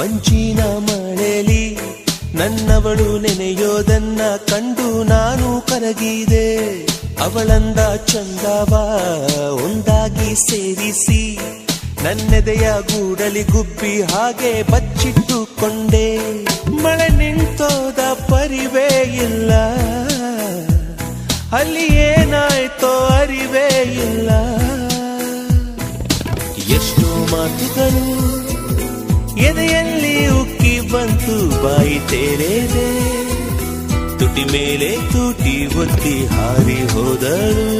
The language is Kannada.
ಮಂಜಿನ ಮಳೆಲಿ ನನ್ನವಳು ನೆನೆಯೋದನ್ನ ಕಂಡು ನಾನು ಕರಗಿದೆ. ಅವಳಂದ ಚಂದವ ಒಂದಾಗಿ ಸೇರಿಸಿ ನನ್ನೆದೆಯ ಗೂಡಲಿ ಗುಬ್ಬಿ ಹಾಗೆ ಬಚ್ಚಿಟ್ಟುಕೊಂಡೆ. ಮಳೆ ನಿಂತೋದ ಪರಿವೇ ಇಲ್ಲ, ಅಲ್ಲಿ ಏನಾಯ್ತೋ ಅರಿವೇ ಇಲ್ಲ. ಎಷ್ಟೋ ಮಾತುಗಳು ಎದೆಯಲ್ಲಿ ಉಕ್ಕಿ ಬಂತು, ಬಾಯಿ ತೇರೇದೆ, ತುಟಿ ಮೇಲೆ ತೂಟಿ ಒತ್ತಿ ಹಾರಿ ಹೋದಳು.